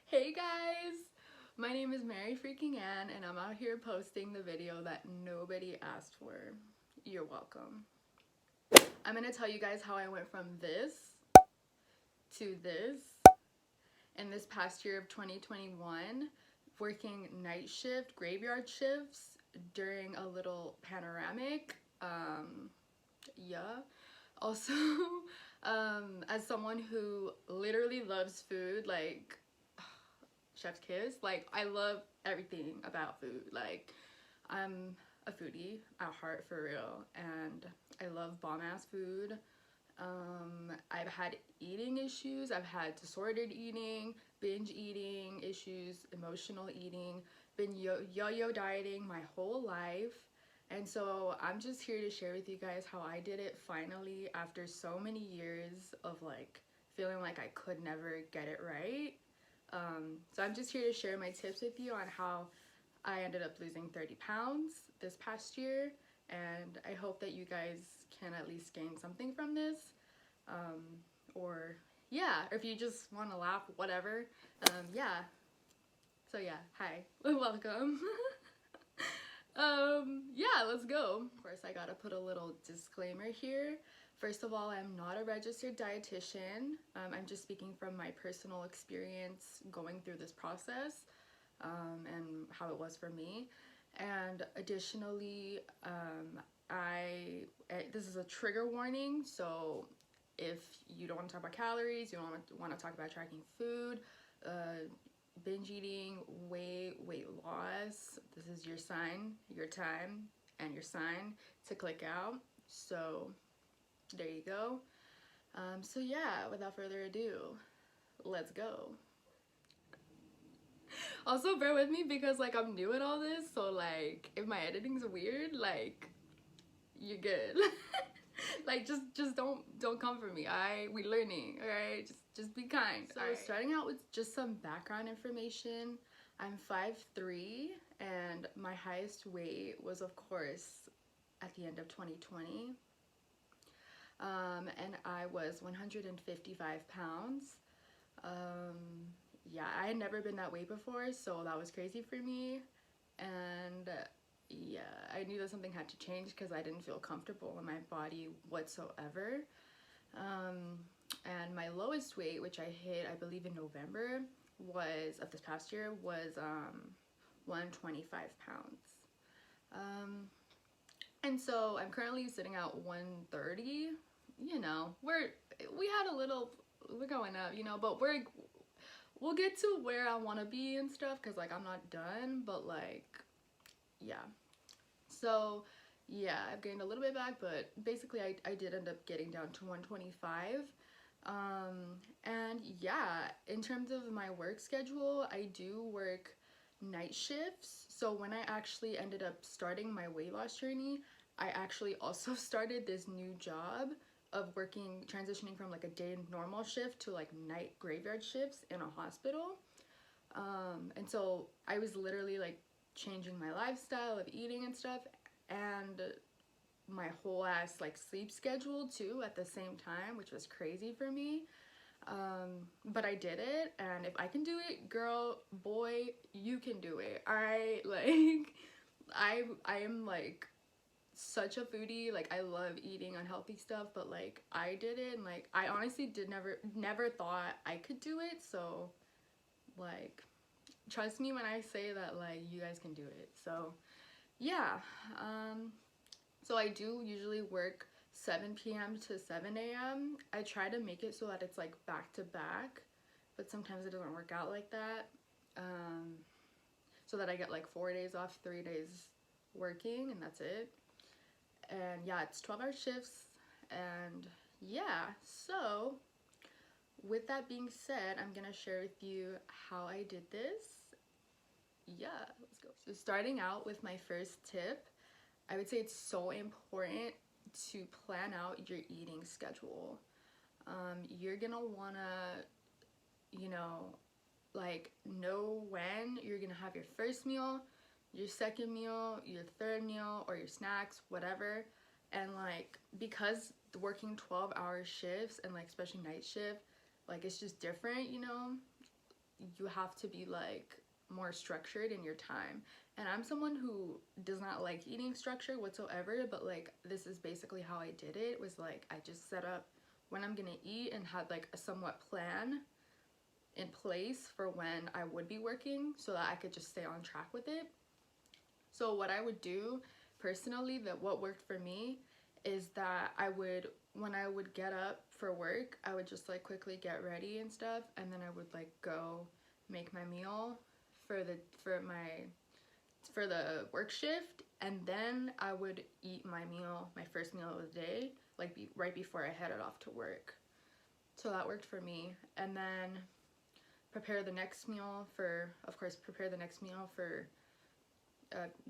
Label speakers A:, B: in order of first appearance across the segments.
A: Hey guys! My name is Marifreakinganne and I'm out here posting the video that nobody asked for. You're welcome. I'm gonna tell you guys how I went from this to this in this past year of 2021, working night shift, graveyard shifts during a little panoramic. Yeah. Also, as someone who literally loves food, like chef's kiss, like I love everything about food. Like I'm a foodie at heart for real, and I love bomb ass food. I've had eating issues, I've had disordered eating, binge eating issues, emotional eating, been yo-yo dieting my whole life. And so I'm just here to share with you guys how I did it finally after so many years of like feeling like I could never get it right. So I'm just here to share my tips with you on how I ended up losing 30 pounds this past year, and I hope that you guys can at least gain something from this. Or yeah, if you just want to laugh, whatever. Yeah. So yeah, hi, welcome. Yeah, let's go. Of course, I gotta put a little disclaimer here. First of all, I'm not a registered dietitian. I'm just speaking from my personal experience going through this process, and how it was for me. And additionally, this is a trigger warning, so if you don't want to talk about calories, you don't want to talk about tracking food, binge eating, weight loss, this is your sign, your time, and your sign to click out. So there you go. So yeah, without further ado, let's go. Also bear with me because like I'm new at all this, so like if my editing's weird, like you're good. Like just don't come for me. We learning, all right? Just be kind. So right. Starting out with just some background information, I'm 5'3", and my highest weight was of course at the end of 2020. And I was 155 pounds. Yeah, I had never been that weight before, so that was crazy for me. And yeah, I knew that something had to change because I didn't feel comfortable in my body whatsoever. And my lowest weight, which I hit, I believe in November, was of this past year, was 125 pounds. And so I'm currently sitting at 130. You know, we're going up, you know, but we'll get to where I want to be and stuff, because like I'm not done, but like yeah. So yeah, I've gained a little bit back, but basically I did end up getting down to 125. And yeah, in terms of my work schedule, I do work night shifts. So when I actually ended up starting my weight loss journey, I actually also started this new job of transitioning from like a day normal shift to like night graveyard shifts in a hospital. And so I was literally like changing my lifestyle of eating and stuff, and my whole ass like sleep schedule too at the same time, which was crazy for me. But I did it, and if I can do it, girl, boy, you can do it. All right, like I am like such a foodie. Like I love eating unhealthy stuff, but like I did it, and like I honestly never thought I could do it. So like trust me when I say that like you guys can do it. So yeah, so I do usually work 7 p.m. to 7 a.m. I try to make it so that it's like back to back, but sometimes it doesn't work out like that. So that I get like 4 days off, 3 days working, and that's it. And yeah, it's 12-hour shifts. And yeah, so with that being said, I'm gonna share with you how I did this. Yeah, let's go. So starting out with my first tip, I would say it's so important to plan out your eating schedule. You're gonna wanna, you like know when you're gonna have your first meal, your second meal, your third meal, or your snacks, whatever. And like, because working 12-hour shifts and like especially night shift, like it's just different, you know. you have to be like more structured in your time. And I'm someone who does not like eating structure whatsoever, but like this is basically how I did it. Was like I just set up when I'm gonna eat and had like a somewhat plan in place for when I would be working so that I could just stay on track with it. So what I would do personally, that what worked for me, is that when I would get up for work, I would just like quickly get ready and stuff, and then I would like go make my meal for the work shift, and then I would eat my first meal of the day, like right before I headed off to work. So that worked for me. And then prepare the next meal for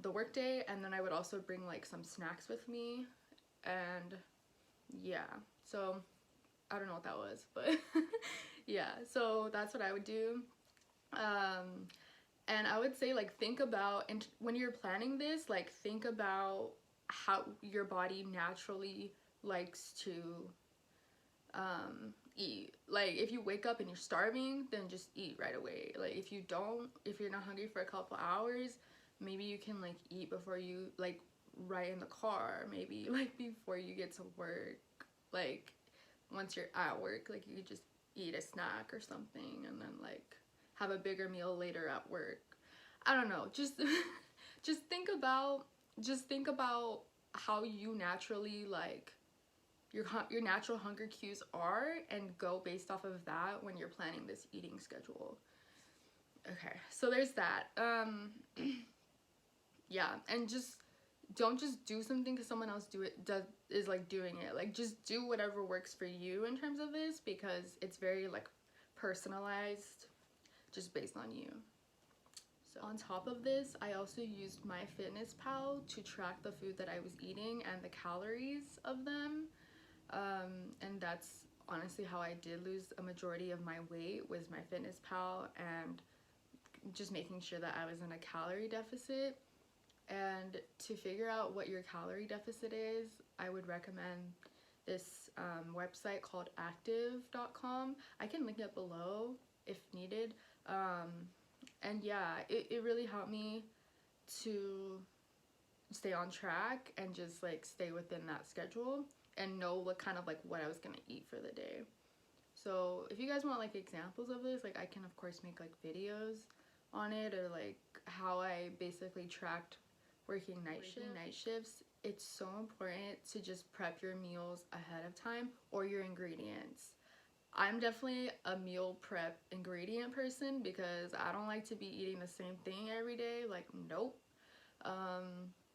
A: the work day, and then I would also bring like some snacks with me. And yeah, so I don't know what that was, but yeah, so that's what I would do. And I would say, like, think about, and when you're planning this, like, think about how your body naturally likes to eat. Like, if you wake up and you're starving, then just eat right away. Like, if you're not hungry for a couple hours, maybe you can like eat before you, like, right in the car, maybe like before you get to work. Like, once you're at work, like, you could just eat a snack or something, and then like have a bigger meal later at work. I don't know, just just think about how you naturally, like, your natural hunger cues are, and go based off of that when you're planning this eating schedule. Okay, so there's that. Yeah, and just don't just do something because someone else is like doing it. Like, just do whatever works for you in terms of this, because it's very like personalized, just based on you. So on top of this, I also used MyFitnessPal to track the food that I was eating and the calories of them. And that's honestly how I did lose a majority of my weight, was MyFitnessPal, and just making sure that I was in a calorie deficit. And to figure out what your calorie deficit is, I would recommend this website called active.com. I can link it below if needed. And yeah, it really helped me to stay on track and just like stay within that schedule and know what I was gonna eat for the day. So if you guys want like examples of this, like, I can of course make like videos on it, or like how I basically tracked working night shifts. It's so important to just prep your meals ahead of time, or your ingredients. I'm definitely a meal prep ingredient person because I don't like to be eating the same thing every day. Like, nope.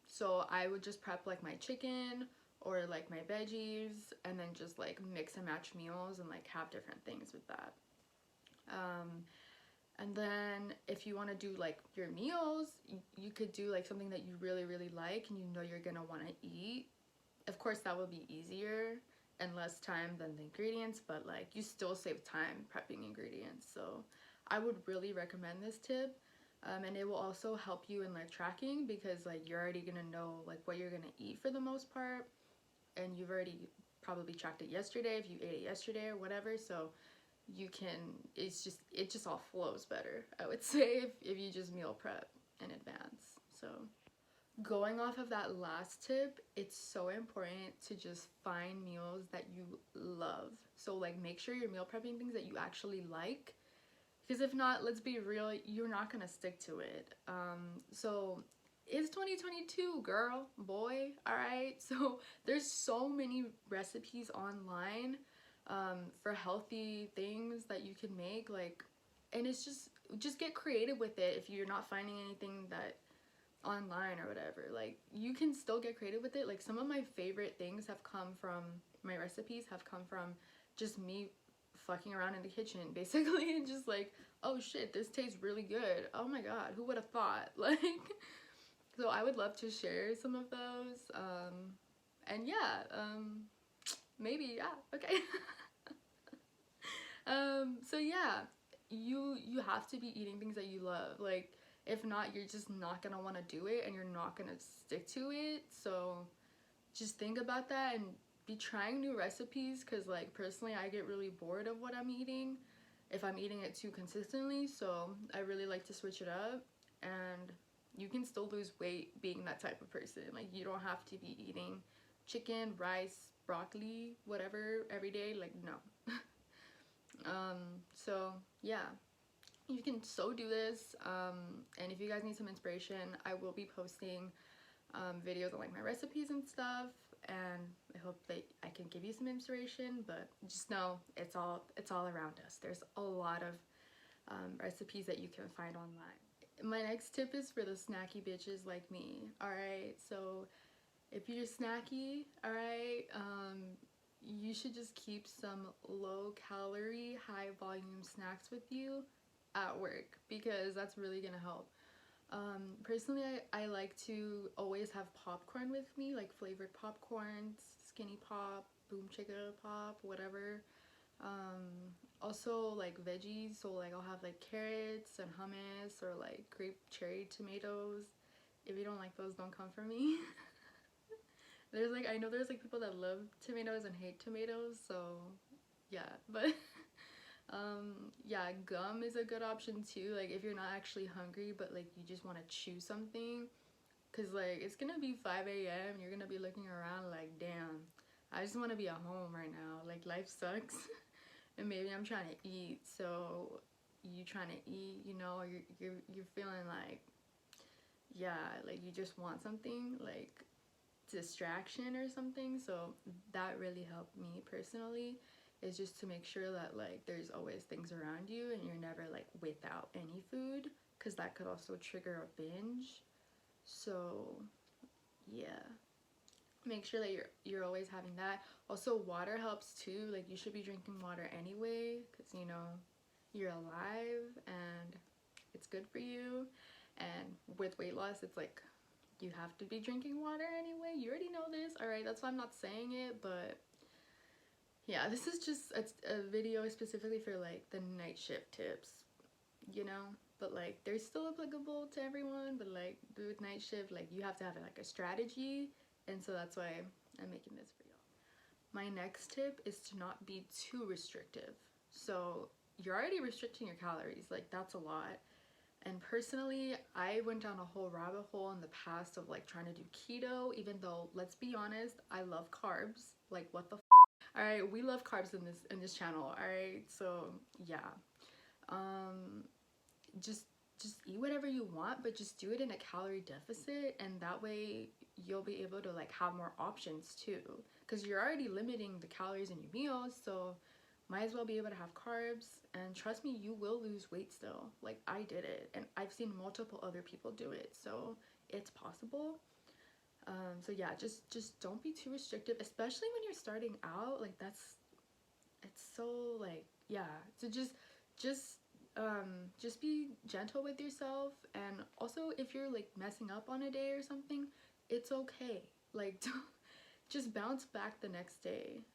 A: So I would just prep like my chicken or like my veggies, and then just like mix and match meals and like have different things with that. And then if you want to do like your meals, you could do like something that you really like and you know you're gonna want to eat. Of course, that will be easier and less time than the ingredients, but like you still save time prepping ingredients. So I would really recommend this tip. And it will also help you in like tracking, because like you're already gonna know like what you're gonna eat for the most part, and you've already probably tracked it yesterday if you ate it yesterday or whatever. So you can, it just all flows better, I would say, if you just meal prep in advance. So going off of that last tip, it's so important to just find meals that you love. So like make sure you're meal prepping things that you actually like, because if not, let's be real, you're not gonna stick to it. So it's 2022, girl, boy, all right? So there's so many recipes online for healthy things that you can make, like, and it's just get creative with it. If you're not finding anything that online or whatever, like, you can still get creative with it. Like, some of my favorite things have come from, my recipes have come from just me fucking around in the kitchen basically, and just like, oh shit, this tastes really good, oh my god, who would have thought? Like, so I would love to share some of those. And yeah, maybe, yeah, okay. So yeah, you have to be eating things that you love. Like, if not, you're just not gonna want to do it, and you're not gonna stick to it. So just think about that and be trying new recipes, because like personally I get really bored of what I'm eating. if I'm eating it too consistently. So I really like to switch it up, and you can still lose weight being that type of person. Like, you don't have to be eating chicken, rice, broccoli, whatever every day. Like, no. So yeah, you can so do this. And if you guys need some inspiration, I will be posting videos on like my recipes and stuff, and I hope that I can give you some inspiration. But just know it's all around us. There's a lot of recipes that you can find online. My next tip is for the snacky bitches like me. All right, so if you're snacky, all right, you should just keep some low calorie, high volume snacks with you at work, because that's really gonna help. Personally, I like to always have popcorn with me, like flavored popcorns, Skinny Pop, Boom Chicka Pop, whatever. Also like veggies, so like I'll have like carrots and hummus, or like grape cherry tomatoes. If you don't like those, don't come for me. There's like, I know there's like people that love tomatoes and hate tomatoes, so yeah. But yeah, gum is a good option too, like if you're not actually hungry but like you just want to chew something, because like it's gonna be 5 a.m. you're gonna be looking around like, damn, I just want to be at home right now, like life sucks. And maybe I'm trying to eat, so you trying to eat, you know, you're feeling like, yeah, like you just want something like distraction or something. So that really helped me personally, is just to make sure that like there's always things around you and you're never like without any food, because that could also trigger a binge. So yeah, make sure that you're always having that. Also, water helps too. Like, you should be drinking water anyway, because you know you're alive and it's good for you. And with weight loss, it's like you have to be drinking water anyway. You already know this, all right? That's why I'm not saying it. But yeah, this is just a video specifically for like the night shift tips, you know. But like they're still applicable to everyone, but like with night shift, like you have to have like a strategy, and so that's why I'm making this for y'all. My next tip is to not be too restrictive. So you're already restricting your calories, like that's a lot. And personally, I went down a whole rabbit hole in the past of like trying to do keto, even though, let's be honest, I love carbs. Like, what the f? All right, we love carbs in this channel, all right? So yeah, just eat whatever you want, but just do it in a calorie deficit, and that way you'll be able to like have more options too, because you're already limiting the calories in your meals. So might as well be able to have carbs. And trust me, you will lose weight still. Like, I did it, and I've seen multiple other people do it, so it's possible. So yeah, just don't be too restrictive, especially when you're starting out. Like, it's so like, yeah, so just be gentle with yourself. And also, if you're like messing up on a day or something, it's okay. Like, don't, just bounce back the next day.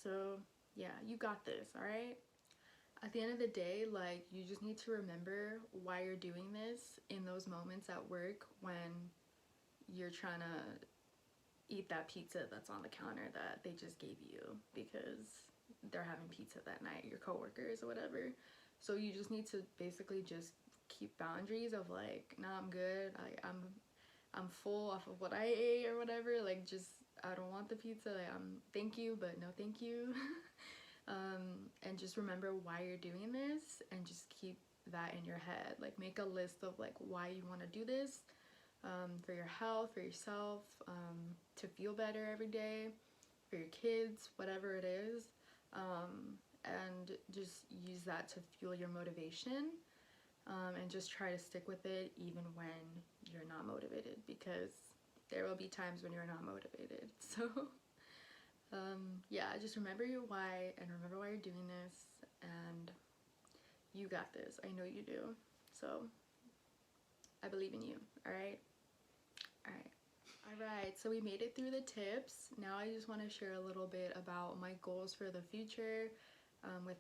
A: So yeah, you got this, all right? At the end of the day, like, you just need to remember why you're doing this in those moments at work when you're trying to eat that pizza that's on the counter that they just gave you because they're having pizza that night, your coworkers or whatever. So you just need to basically just keep boundaries of like, nah, I'm good, I'm full off of what I ate or whatever. Like, just, I don't want the pizza, like, thank you, but no thank you. And just remember why you're doing this, and just keep that in your head. Like, make a list of like why you want to do this, for your health, for yourself, to feel better every day, for your kids, whatever it is. And just use that to fuel your motivation, and just try to stick with it even when you're not motivated, because there will be times when you're not motivated. So yeah, just remember your why, and remember why you're doing this, and you got this. I know you do. So I believe in you. All right. Alright, so we made it through the tips. Now I just want to share a little bit about my goals for the future, with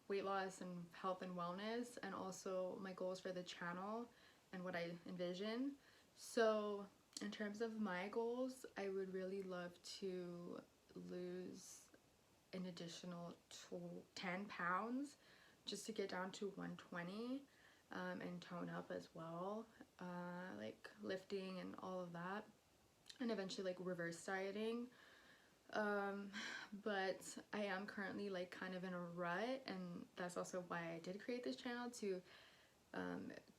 A: weight loss and health and wellness, and also my goals for the channel and what I envision. So in terms of my goals, I would really love to lose an additional 10 pounds just to get down to 120 and tone up as well, like lifting and all of that, and eventually like reverse dieting. But I am currently like kind of in a rut, and that's also why I did create this channel, to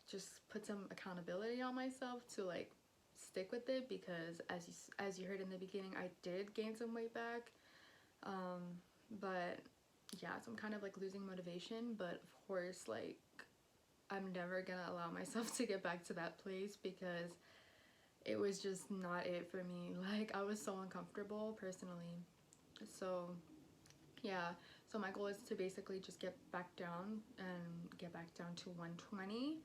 A: just put some accountability on myself to like stick with it, because as you heard in the beginning, I did gain some weight back, but yeah, so I'm kind of like losing motivation. But of course, like, I'm never gonna allow myself to get back to that place, because it was just not it for me. Like, I was so uncomfortable personally. So yeah, so my goal is to basically just get back down and get back down to 120.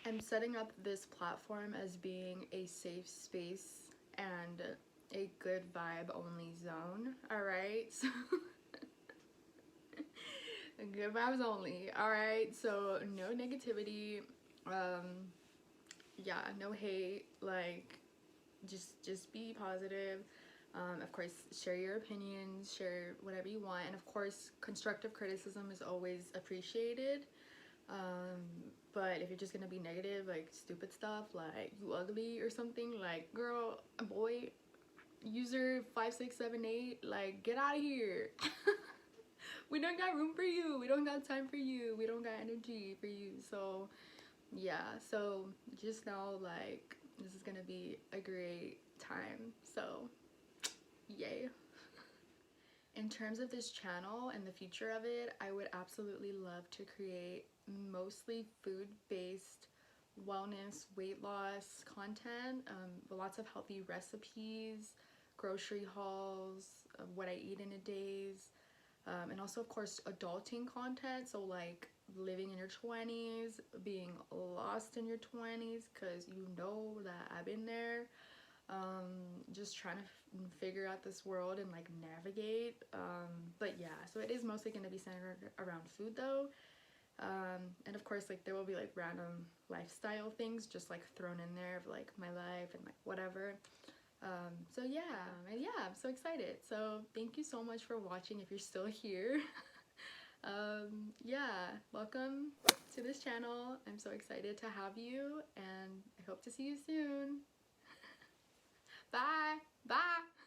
A: I'm setting up this platform as being a safe space and a good vibe only zone, all right? So good vibes only, all right? So no negativity, yeah, no hate, like just be positive. Of course, share your opinions, share whatever you want, and of course constructive criticism is always appreciated. But if you're just gonna be negative, like stupid stuff like you ugly or something, like girl, boy, user 5678, like get out of here. We don't got room for you, we don't got time for you, we don't got energy for you. So yeah, so just know like this is gonna be a great time, so yay. In terms of this channel and the future of it, I would absolutely love to create mostly food-based wellness, weight loss content, lots of healthy recipes, grocery hauls, of what I eat in a days, and also of course adulting content, so like living in your 20s, being lost in your 20s, because you know that I've been there. Just trying to figure out this world and like navigate, but yeah, so it is mostly going to be centered around food though, and of course like there will be like random lifestyle things just like thrown in there of like my life and like whatever. So yeah, and yeah, I'm so excited. So thank you so much for watching if you're still here. Yeah, welcome to this channel. I'm so excited to have you, and I hope to see you soon. Bye. Bye.